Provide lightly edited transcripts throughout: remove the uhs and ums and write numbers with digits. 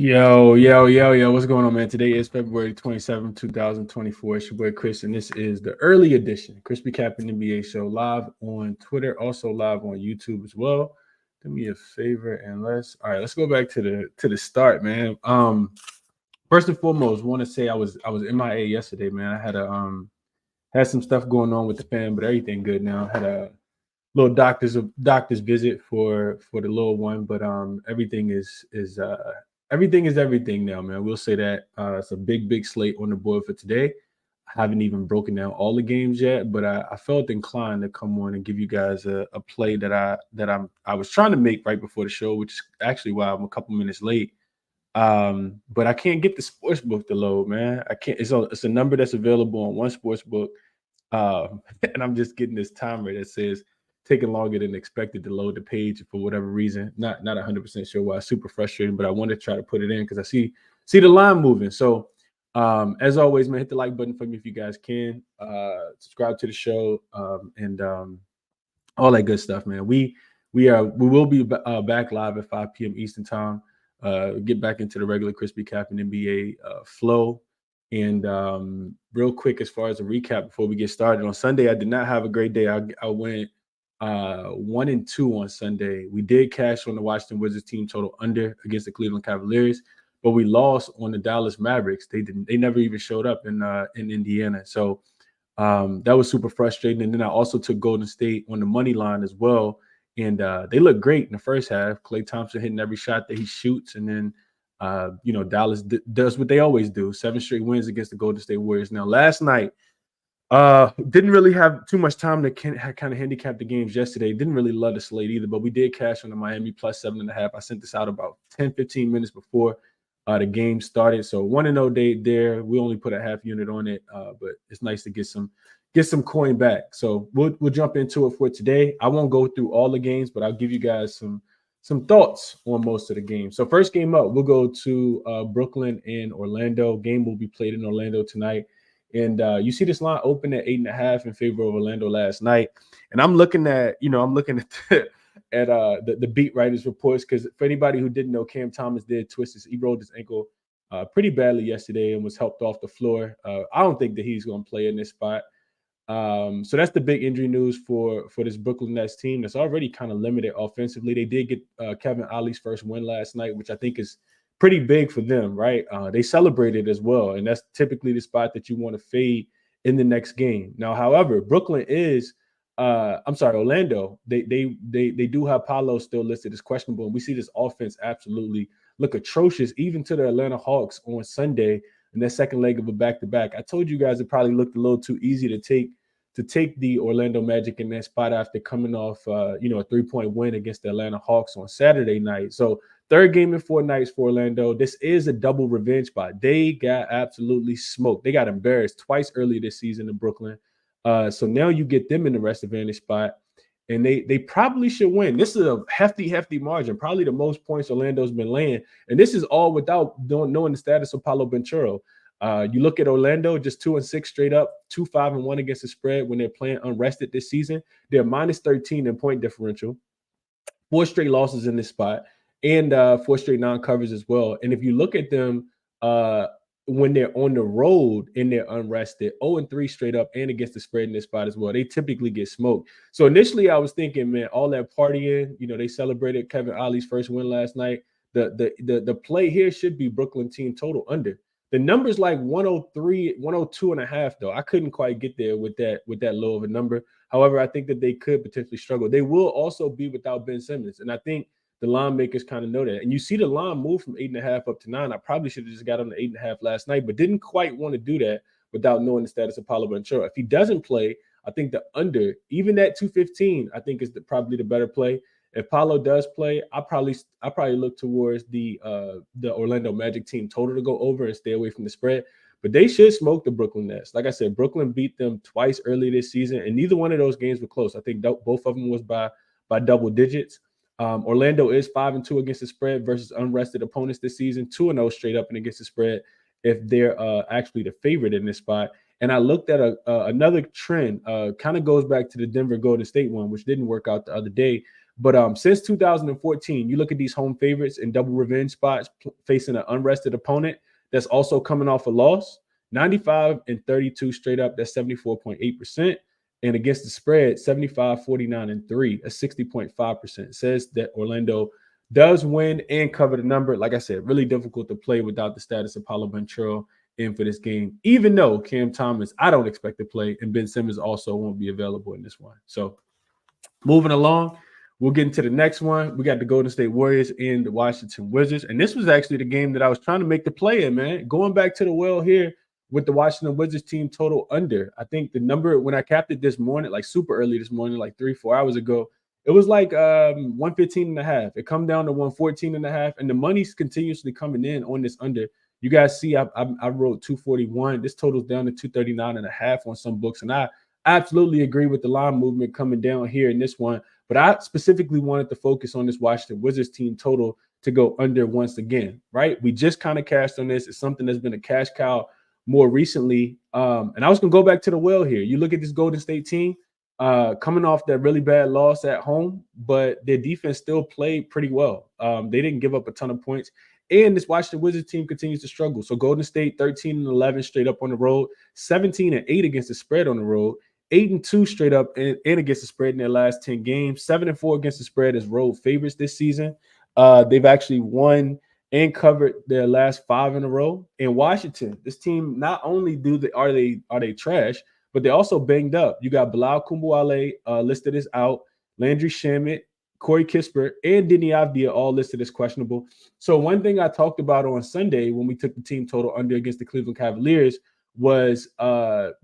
Yo. What's going on, man? Today is February 27th, 2024. It's your boy Chris, and this is the early edition, ChrisBeCappinn NBA show, live on Twitter, also live on YouTube as well. Do me a favor and let's go back to the start, man. First and foremost, want to say I was MIA yesterday, man. I had some stuff going on with the fam, but everything good now. Had a little doctor's visit for the little one, but everything is everything now, man. We'll say that. It's a big slate on the board for today. I haven't even broken down all the games yet, but I felt inclined to come on and give you guys a play I was trying to make right before the show, which is actually why I'm a couple minutes late. But I can't get the sports book to load, man. I can't. It's a number that's available on one sports book, and I'm just getting this timer that says taking longer than expected to load the page for whatever reason. Not 100% sure why. Super frustrating, but I want to try to put it in because I see the line moving. So as always, man, hit the like button for me if you guys can. Subscribe to the show and all that good stuff, man. We will be back live at 5 p.m. Eastern time. Get back into the regular ChrisBeCappinn NBA flow. And real quick, as far as a recap before we get started, on Sunday, I did not have a great day. I went 1-2 on Sunday. We did cash on the Washington Wizards team total under against the Cleveland Cavaliers, but we lost on the Dallas Mavericks. They never even showed up in Indiana. So that was super frustrating. And then I also took Golden State on the money line as well. And they look great in the first half. Klay Thompson hitting every shot that he shoots. And then, Dallas does what they always do. 7 straight wins against the Golden State Warriors. Now, last night, didn't really have too much time to kind of handicap the games yesterday. Didn't really love the slate either, but we did cash on the Miami plus 7.5. I sent this out about 10-15 minutes before the game started. So 1-0 day there. We only put a half unit on it, but it's nice to get some coin back. So we'll jump into it for today. I won't go through all the games, but I'll give you guys some thoughts on most of the games. So first game up, we'll go to Brooklyn and Orlando. Game will be played in Orlando tonight. And you see this line open at 8.5 in favor of Orlando last night. And I'm looking at the beat writers reports, because for anybody who didn't know, Cam Thomas did he rolled his ankle pretty badly yesterday and was helped off the floor. I don't think that he's going to play in this spot. So that's the big injury news for this Brooklyn Nets team that's already kind of limited offensively. They did get Kevin Ollie's first win last night, which I think is pretty big for them, right? They celebrated as well, and that's typically the spot that you want to fade in the next game. Now, however, Orlando, they do have Paolo still listed as questionable, and we see this offense absolutely look atrocious, even to the Atlanta Hawks on Sunday in that second leg of a back-to-back. I told you guys it probably looked a little too easy to take the Orlando Magic in that spot after coming off a 3-point win against the Atlanta Hawks on Saturday night. So third game in 4 nights for Orlando. This is a double revenge spot. They got absolutely smoked. They got embarrassed twice earlier this season in Brooklyn. So now you get them in the rest advantage spot, and they probably should win. This is a hefty margin, probably the most points Orlando's been laying. And this is all without knowing the status of Paolo Banchero. You look at Orlando, just 2-6 straight up, 2-5-1 against the spread when they're playing unrested this season. They're minus 13 in point differential, 4 straight losses in this spot, and 4 straight non-covers as well. And if you look at them when they're on the road and they're unrested, 0-3 straight up and against the spread in this spot as well, they typically get smoked. So initially I was thinking, man, all that partying, they celebrated Kevin Ollie's first win last night. The play here should be Brooklyn team total under. The number's like 103, 102.5, though. I couldn't quite get there with that low of a number. However, I think that they could potentially struggle. They will also be without Ben Simmons, and I think the line makers kind of know that. And you see the line move from 8.5 up to 9. I probably should have just got on the 8.5 last night, but didn't quite want to do that without knowing the status of Paolo Banchero. If he doesn't play, I think the under, even at 215, I think is probably the better play. If Paolo does play, I probably look towards the Orlando Magic team total to go over and stay away from the spread. But they should smoke the Brooklyn Nets. Like I said, Brooklyn beat them twice early this season, and neither one of those games were close. I think both of them was by double digits. Orlando is 5-2 against the spread versus unrested opponents this season, 2-0 straight up and against the spread if they're actually the favorite in this spot. And I looked at another trend, kind of goes back to the Denver Golden State one, which didn't work out the other day. But since 2014, you look at these home favorites and double revenge spots facing an unrested opponent that's also coming off a loss. 95 and 32 straight up, that's 74.8%. And against the spread, 75, 49, and 3, a 60.5%. Says that Orlando does win and cover the number. Like I said, really difficult to play without the status of Paulo Banchero in for this game, even though Cam Thomas, I don't expect to play, and Ben Simmons also won't be available in this one. So moving along, we'll get into the next one. We got the Golden State Warriors and the Washington Wizards. And this was actually the game that I was trying to make the play in, man. Going back to the well here with the Washington Wizards team total under. I think the number, when I capped it this morning, like super early this morning, like 3-4 hours ago, it was like 115 and a half. It come down to 114 and a half, and the money's continuously coming in on this under. You guys see, I wrote 241. This total's down to 239 and a half on some books, and I absolutely agree with the line movement coming down here in this one. But I specifically wanted to focus on this Washington Wizards team total to go under once again, right? We just kind of cashed on this. It's something that's been a cash cow more recently. And I was going to go back to the well here. You look at this Golden State team coming off that really bad loss at home, but their defense still played pretty well. They didn't give up a ton of points. And this Washington Wizards team continues to struggle. So Golden State 13 and 11 straight up on the road, 17 and 8 against the spread on the road, 8 and 2 straight up and against the spread in their last 10 games, 7 and 4 against the spread as road favorites this season. They've actually won and covered their last 5 in a row. In Washington, this team, not only are they trash, but they're also banged up. You got Bilal Kumbuale listed as out, Landry Shamet, Corey Kispert, and Deni Avdija all listed as questionable. So one thing I talked about on Sunday when we took the team total under against the Cleveland Cavaliers was how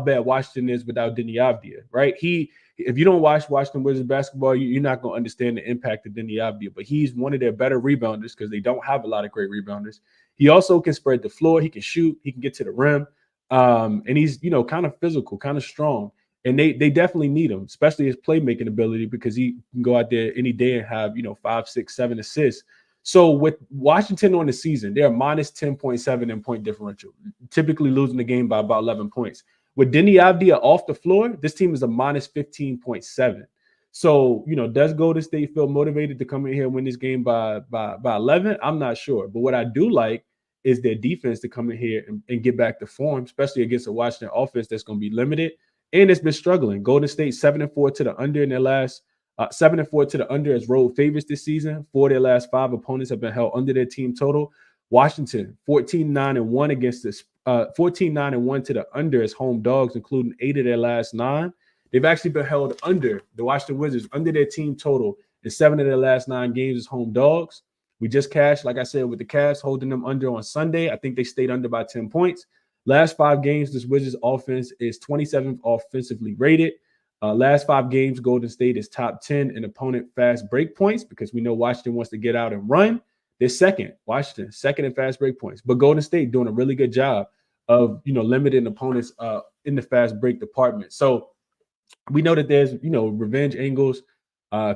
bad Washington is without Deni Avdija, right? If you don't watch Washington Wizards basketball, you're not going to understand the impact of Deni Avdija, but he's one of their better rebounders because they don't have a lot of great rebounders. He also can spread the floor, he can shoot, he can get to the rim, and he's kind of physical, kind of strong. And they definitely need him, especially his playmaking ability, because he can go out there any day and have 5, 6, 7 assists. So with Washington on the season, they're minus 10.7 in point differential, typically losing the game by about 11 points. With Deni Avdija off the floor, this team is a minus 15.7. So, does Golden State feel motivated to come in here and win this game by 11? I'm not sure. But what I do like is their defense to come in here and get back to form, especially against a Washington offense that's going to be limited. And it's been struggling. Golden State 7-4 to the under in their last 7-4 to the under as road favorites this season. 4 of their last 5 opponents have been held under their team total. Washington 14-9-1 against this 14-9-1 to the under as home dogs, including 8 of their last 9. They've actually been held under, the Washington Wizards, under their team total in 7 of their last 9 games as home dogs. We just cashed, like I said, with the Cavs holding them under on Sunday. I think they stayed under by 10 points. Last 5 games, this Wizards offense is 27th offensively rated. Last 5 games, Golden State is top 10 in opponent fast break points because we know Washington wants to get out and run. They're second, Washington, second in fast break points. But Golden State doing a really good job of, limiting opponents in the fast break department. So we know that there's, revenge angles.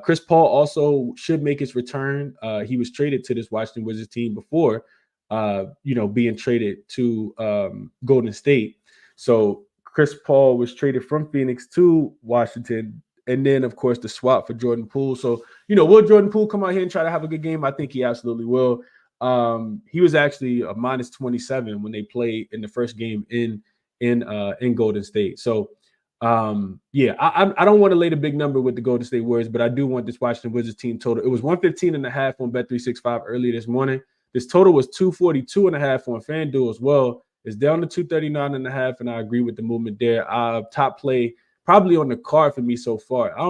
Chris Paul also should make his return. He was traded to this Washington Wizards team before, being traded to Golden State. So Chris Paul was traded from Phoenix to Washington. And then, of course, the swap for Jordan Poole. So, will Jordan Poole come out here and try to have a good game? I think he absolutely will. He was actually a minus 27 when they played in the first game in Golden State. So, I don't want to lay the big number with the Golden State Warriors, but I do want this Washington Wizards team total. It was 115 and a half on Bet365 earlier this morning. This total was 242 and a half on FanDuel as well. It's down to 239 and a half, and I agree with the movement there. Top play probably on the card for me so far. I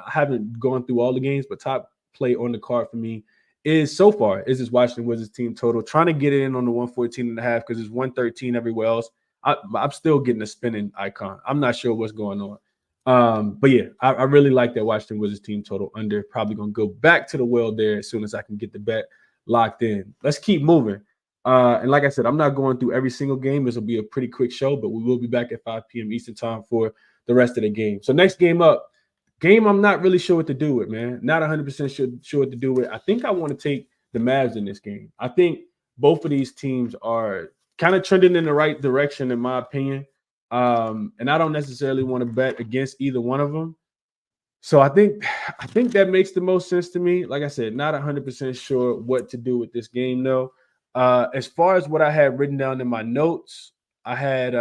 haven't gone through all the games, but top play on the card for me is this Washington Wizards team total. Trying to get it in on the 114 and a half because it's 113 everywhere else. I'm still getting a spinning icon. I'm not sure what's going on. But yeah, I really like that Washington Wizards team total under. Probably going to go back to the well there as soon as I can get the bet locked in. Let's keep moving. And like I said, I'm not going through every single game. This will be a pretty quick show, but we will be back at 5 p.m. Eastern time for the rest of the game. So next game up, I'm not really sure what to do with, man. Not 100% sure what to do with. I think I want to take the Mavs in this game. I think both of these teams are kind of trending in the right direction, in my opinion. And I don't necessarily want to bet against either one of them. So I think that makes the most sense to me. Like I said, not 100% sure what to do with this game though. As far as what I had written down in my notes, I had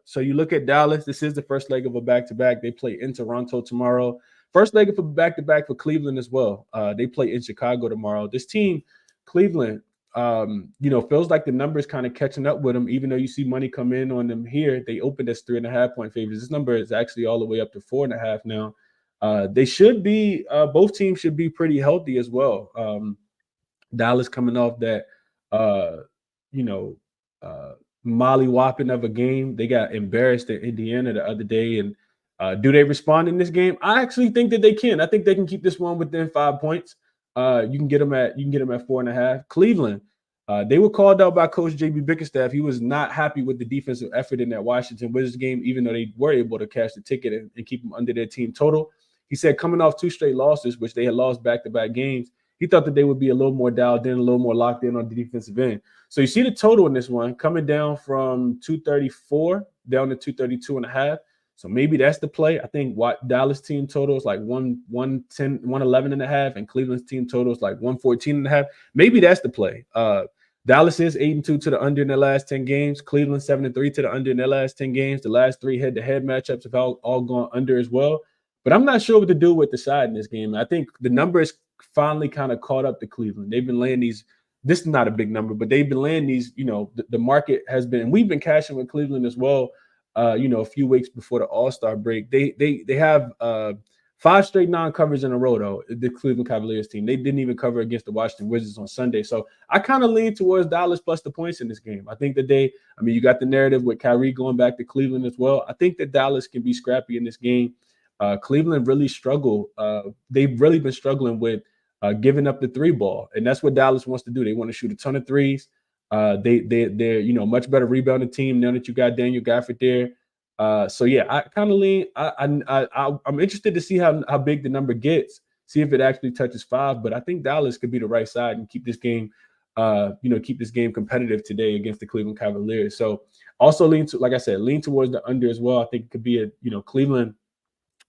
so you look at Dallas. This is the first leg of a back-to-back. They play in Toronto tomorrow. First leg of a back-to-back for Cleveland as well. They play in Chicago tomorrow. This team, Cleveland, feels like the numbers kind of catching up with them, even though you see money come in on them here. They opened as 3.5-point favorites. This number is actually all the way up to 4.5 now. They should be both teams should be pretty healthy as well. Dallas coming off that uh, you know uh, molly whopping of a game. They got embarrassed at Indiana the other day. And do they respond in this game? I actually think that they can. I think they can keep this one within 5 points. You can get them at 4.5. Cleveland. They were called out by Coach JB Bickerstaff. He was not happy with the defensive effort in that Washington Wizards game, even though they were able to cash the ticket and keep them under their team total. He said coming off 2 straight losses, which they had lost back-to-back games, he thought that they would be a little more dialed in, a little more locked in on the defensive end. So you see the total in this one coming down from 234 down to 232.5. So maybe that's the play. I think what Dallas team total is like 110, 111.5, and Cleveland's team total is like 114.5. Maybe that's the play. Dallas is 8-2 to the under in their last 10 games. Cleveland 7-3 to the under in their last 10 games. The last 3 head-to-head matchups have all gone under as well. But I'm not sure what to do with the side in this game. I think the number is finally kind of caught up to Cleveland. They've been laying these. This is not a big number, but they've been laying these. The market has been, and we've been cashing with Cleveland as well. A few weeks before the All-Star break, they have 5 straight non-covers in a row, though. The Cleveland Cavaliers team, they didn't even cover against the Washington Wizards on Sunday. So I kind of lean towards Dallas plus the points in this game. I think that you got the narrative with Kyrie going back to Cleveland as well. I think that Dallas can be scrappy in this game. Cleveland really struggled. They've really been struggling with giving up the 3 ball, and that's what Dallas wants to do. They want to shoot a ton of threes. They're much better rebounding team now that you got Daniel Gafford there. So yeah, I kind of lean. I'm interested to see how big the number gets. See if it actually touches 5. But I think Dallas could be the right side and keep this game, competitive today against the Cleveland Cavaliers. So also lean towards the under as well. I think it could be Cleveland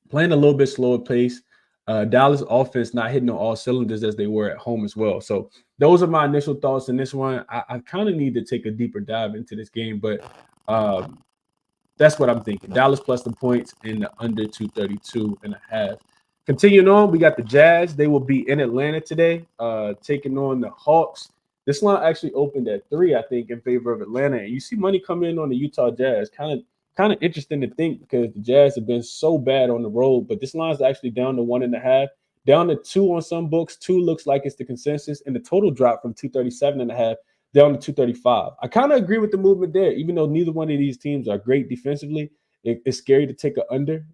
playing a little bit slower pace. Dallas offense not hitting on all cylinders as they were at home as well. So those are my initial thoughts in this one. I kind of need to take a deeper dive into this game, but that's what I'm thinking. Dallas plus the points in the under 232.5. Continuing on, we got the Jazz. They will be in Atlanta today, taking on the Hawks. This line actually opened at 3, I think, in favor of Atlanta. And you see money come in on the Utah Jazz. Kind of interesting to think because the Jazz have been so bad on the road, but this line is actually down to 1.5, down to 2 on some books. 2 looks like it's the consensus, and the total dropped from 237.5 down to 235. I kind of agree with the movement there, even though neither one of these teams are great defensively. It's scary to take an under.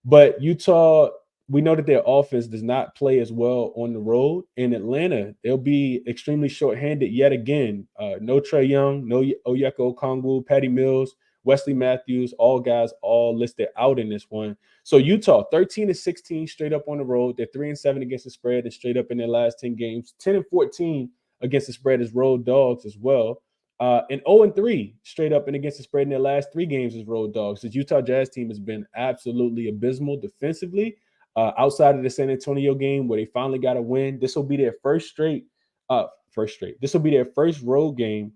But Utah, we know that their offense does not play as well on the road. In Atlanta, they'll be extremely shorthanded yet again. No Trae Young, no Onyeka Okongwu, Patty Mills, Wesley Matthews, all guys all listed out in this one. So Utah, 13-16 straight up on the road. They're 3-7 against the spread and straight up in their last 10 games. 10-14 against the spread as road dogs as well. And 0-3 straight up and against the spread in their last 3 games as road dogs. This Utah Jazz team has been absolutely abysmal defensively. Outside of the San Antonio game where they finally got a win, this will be their first straight. This will be their first road game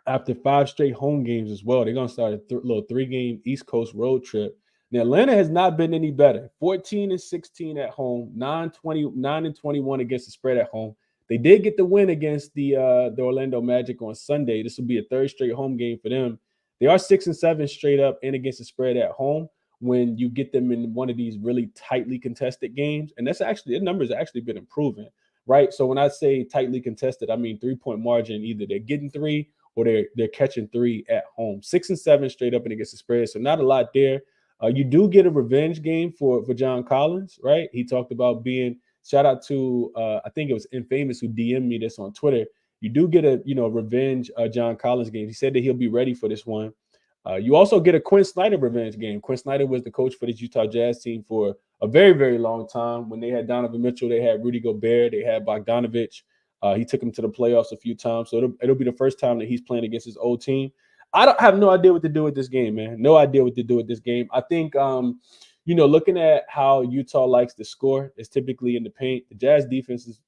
after 5 straight home games as well. They're going to start a little 3-game East Coast road trip. Now, Atlanta has not been any better. 14-16 at home, 9-21 against the spread at home. They did get the win against the Orlando Magic on Sunday. This will be a 3rd straight home game for them. They are 6-7 straight up and against the spread at home when you get them in one of these really tightly contested games. And the numbers have actually been improving, right? So when I say tightly contested, I mean 3-point margin. Either they're getting 3 or they're catching 3 at home. 6-7 straight up and against the spread. So not a lot there. You do get a revenge game for John Collins, right? He talked about being – shout out to I think it was Infamous who DM'd me this on Twitter. You do get a revenge John Collins game. He said that he'll be ready for this one. You also get a Quinn Snyder revenge game. Quinn Snyder was the coach for this Utah Jazz team for a very, very long time. When they had Donovan Mitchell, they had Rudy Gobert, they had Bogdanovich. He took him to the playoffs a few times. So it'll be the first time that he's playing against his old team. I don't have no idea what to do with this game, man. No idea what to do with this game. I think looking at how Utah likes to score, is typically in the paint. The Jazz defense is,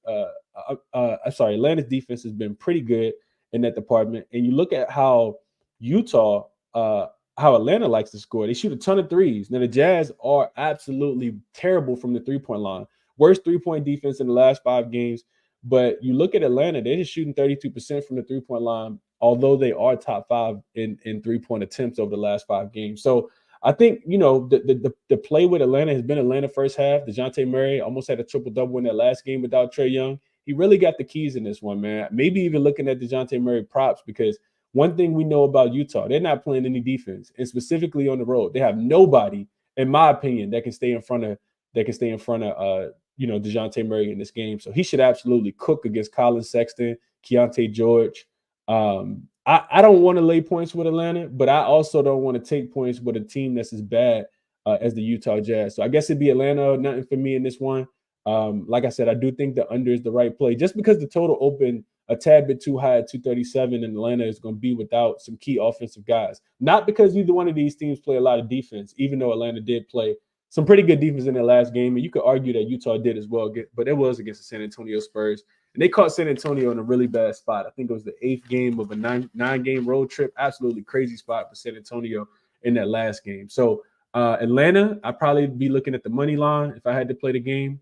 Atlanta's defense has been pretty good in that department. And you look at how Utah, how Atlanta likes to score. They shoot a ton of threes. Now the Jazz are absolutely terrible from the 3-point line. Worst 3-point defense in the last 5 games. But you look at Atlanta, they're just shooting 32% from the 3-point line, although they are top 5 in 3-point attempts over the last 5 games. So I think, the play with Atlanta has been Atlanta first half. DeJounte Murray almost had a triple-double in that last game without Trae Young. He really got the keys in this one, man. Maybe even looking at DeJounte Murray props, because one thing we know about Utah, they're not playing any defense, and specifically on the road. They have nobody, in my opinion, that can stay in front of DeJounte Murray in this game. So he should absolutely cook against Colin Sexton, Keontae George. I don't want to lay points with Atlanta, but I also don't want to take points with a team that's as bad as the Utah Jazz. So I guess it'd be Atlanta or nothing for me in this one. Like I said, I do think the under is the right play, just because the total opened a tad bit too high at 237, and Atlanta is going to be without some key offensive guys. Not because either one of these teams play a lot of defense, even though Atlanta did play some pretty good defense in their last game, and you could argue that Utah did as well, but it was against the San Antonio Spurs. And they caught San Antonio in a really bad spot. I think it was the 8th game of a nine-game road trip. Absolutely crazy spot for San Antonio in that last game. So Atlanta, I'd probably be looking at the money line if I had to play the game.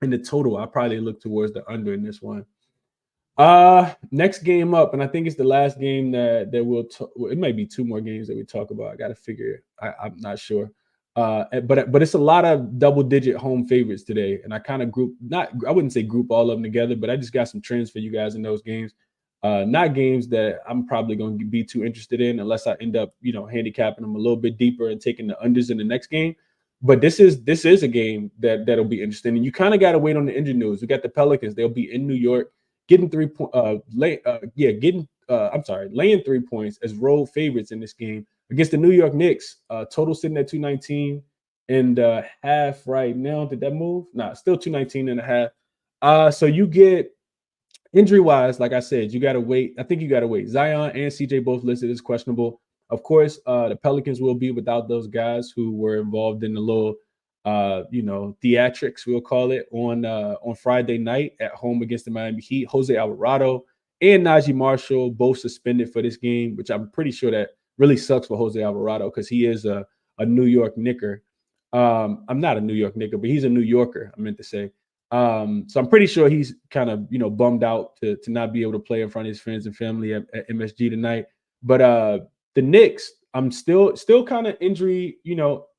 In the total, I probably look towards the under in this one. Next game up, and I think it's the last game that it might be 2 more games that we talk about. I got to figure it. I'm not sure. But it's a lot of double-digit home favorites today, and I kind of I wouldn't say group all of them together, but I just got some trends for you guys in those games. Not games that I'm probably going to be too interested in unless I end up, handicapping them a little bit deeper and taking the unders in the next game. But this is a game that'll be interesting, and you kind of got to wait on the injury news. We got the Pelicans; they'll be in New York, getting laying 3 points as road favorites in this game against the New York Knicks. Total sitting at 219 and half right now. Did that move? Nah, still 219 and a half. So you get injury-wise, like I said, you got to wait. I think you got to wait. Zion and CJ both listed as questionable. Of course, the Pelicans will be without those guys who were involved in the little, theatrics, we'll call it, on Friday night at home against the Miami Heat. Jose Alvarado and Najee Marshall both suspended for this game, which I'm pretty sure that really sucks for Jose Alvarado because he is a New York Knicker. I'm not a New York Knicker, but he's a New Yorker, I meant to say. So I'm pretty sure he's kind of, bummed out to not be able to play in front of his friends and family at MSG tonight. But the Knicks, I'm still kind of injury,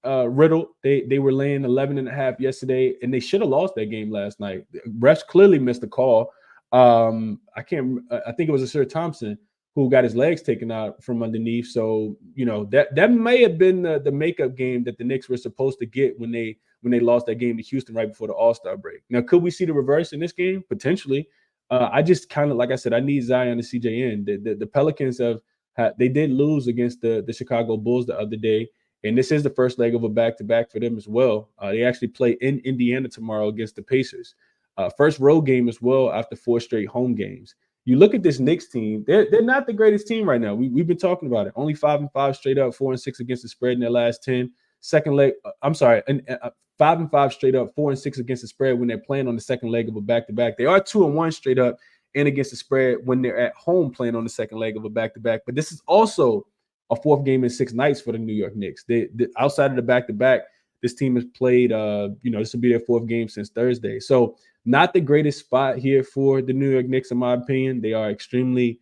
riddled. They were laying 11.5 yesterday, and they should have lost that game last night. Refs clearly missed the call. I think it was Asir Thompson who got his legs taken out from underneath. So, that may have been the makeup game that the Knicks were supposed to get when they lost that game to Houston right before the All-Star break. Now, could we see the reverse in this game? Potentially. I just kind of, like I said, I need Zion and CJ in. The Pelicans they did lose against the Chicago Bulls the other day, and this is the first leg of a back-to-back for them as well. They actually play in Indiana tomorrow against the Pacers. First road game as well after 4 straight home games. You look at this Knicks team; they're not the greatest team right now. We've been talking about it. Only 5-5 straight up, 4-6 against the spread in their last 10. Second leg, 5-5 straight up, 4-6 against the spread when they're playing on the second leg of a back-to-back. They are 2-1 straight up and against the spread when they're at home playing on the second leg of a back-to-back. But this is also a 4th game in 6 nights for the New York Knicks. They outside of the back-to-back, this team has played, this will be their 4th game since Thursday. So not the greatest spot here for the New York Knicks, in my opinion. They are extremely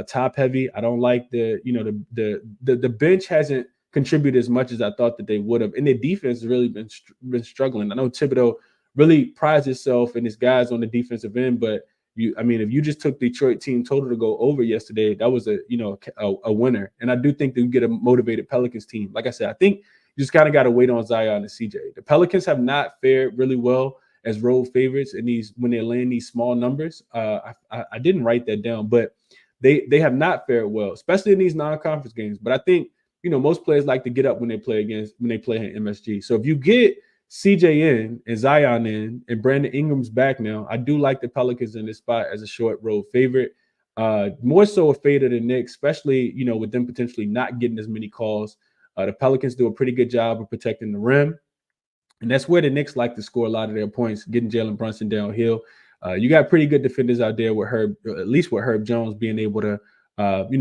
top-heavy. I don't like the bench hasn't contributed as much as I thought that they would have. And their defense has really been struggling. I know Thibodeau really prides himself and his guys on the defensive end, but if you just took Detroit team total to go over yesterday, that was a winner. And I do think they get a motivated Pelicans team. Like I said, I think you just kind of got to wait on Zion and CJ. The Pelicans have not fared really well as road favorites when they're laying these small numbers. I didn't write that down, but they have not fared well, especially in these non-conference games. But I think most players like to get up when they play in MSG. So if you get CJ in and Zion in and Brandon Ingram's back now, I do like the Pelicans in this spot as a short road favorite. More so a fade of the Knicks, especially, with them potentially not getting as many calls. The Pelicans do a pretty good job of protecting the rim. And that's where the Knicks like to score a lot of their points, getting Jalen Brunson downhill. You got pretty good defenders out there with Herb, at least with Herb Jones being able to,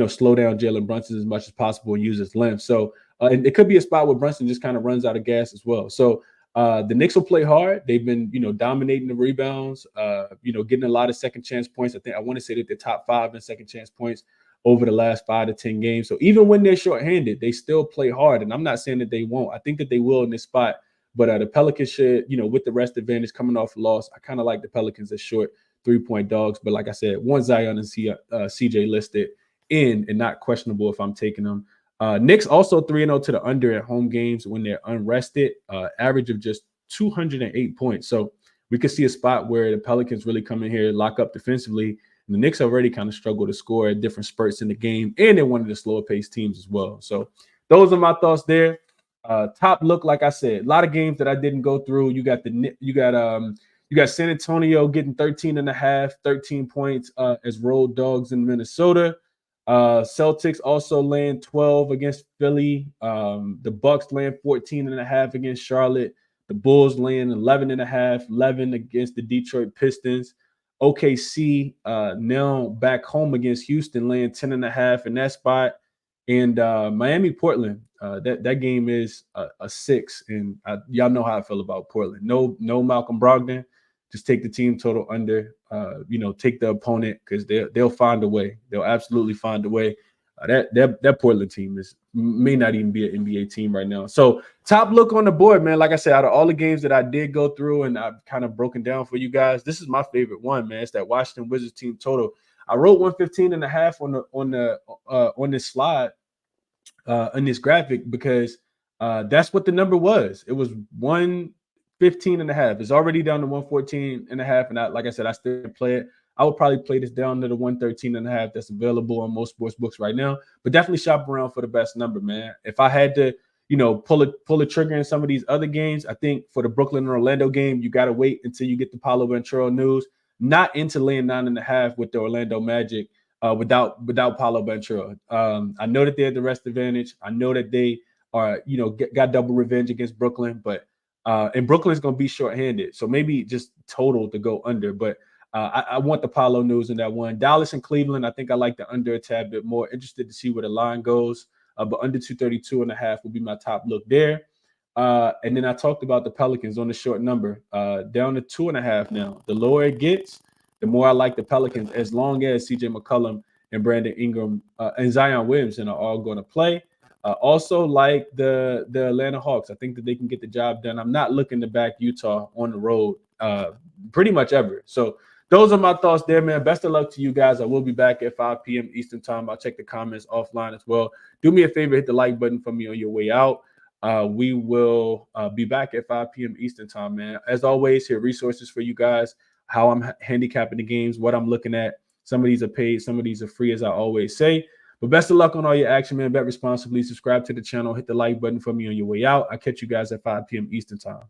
slow down Jalen Brunson as much as possible and use his length. So and it could be a spot where Brunson just kind of runs out of gas as well. So the Knicks will play hard. They've been, dominating the rebounds, getting a lot of second chance points. I want to say that they're top 5 in second chance points over the last 5 to 10 games. So even when they're shorthanded, they still play hard. And I'm not saying that they won't. I think that they will in this spot. But the Pelicans should, with the rest advantage coming off a loss, I kind of like the Pelicans as short 3-point dogs. But like I said, one Zion and CJ listed in and not questionable if I'm taking them. Knicks also 3-0 to the under at home games when they're unrested, average of just 208 points. So we could see a spot where the Pelicans really come in here, lock up defensively. And the Knicks already kind of struggle to score at different spurts in the game. And they're one of the slower paced teams as well. So those are my thoughts there. Top look, like I said, a lot of games that I didn't go through. You got San Antonio getting 13 points as road dogs in Minnesota. Celtics also laying 12 against Philly. The Bucks laying 14.5 against Charlotte. The Bulls laying 11 against the Detroit Pistons. OKC now back home against Houston, laying 10.5 in that spot. And Miami, Portland, that game is a 6. And y'all know how I feel about Portland. No Malcolm Brogdon. Just take the team total under. Take the opponent because they'll find a way. They'll absolutely find a way. That Portland team may not even be an NBA team right now. So top look on the board, man. Like I said, out of all the games that I did go through and I've kind of broken down for you guys, this is my favorite one, man. It's that Washington Wizards team total. I wrote 115.5 on this slide in this graphic because that's what the number was. It was 115.5. It's already down to 114.5, and like I said, I still play it. I would probably play this down to the 113.5 that's available on most sports books right now. But definitely shop around for the best number, man. If I had to, pull a trigger in some of these other games, I think for the Brooklyn and Orlando game, you got to wait until you get the Paolo Banchero news. Not into laying 9.5 with the Orlando Magic without Paolo Banchero. I know that they had the rest advantage. I know that they are, got double revenge against Brooklyn, but and Brooklyn's going to be shorthanded. So maybe just total to go under. But I want the Paolo news in that one. Dallas and Cleveland, I think I like the under a tad bit more. Interested to see where the line goes. But under 232.5 will be my top look there. And then I talked about the Pelicans on the short number, down to 2.5 now. The lower it gets, the more I like the Pelicans, as long as CJ McCollum and Brandon Ingram and Zion Williamson are all going to play. Also like the Atlanta Hawks. I think that they can get the job done. I'm not looking to back Utah on the road pretty much ever. So those are my thoughts there, man. Best of luck to you guys. I will be back at 5 p.m. Eastern time. I'll check the comments offline as well. Do me a favor, hit the like button for me on your way out. We will be back at 5 p.m. Eastern time, man. As always, here are resources for you guys, how I'm handicapping the games, what I'm looking at. Some of these are paid, some of these are free, as I always say. But best of luck on all your action, man. Bet responsibly. Subscribe to the channel. Hit the like button for me on your way out. I'll catch you guys at 5 p.m. Eastern time.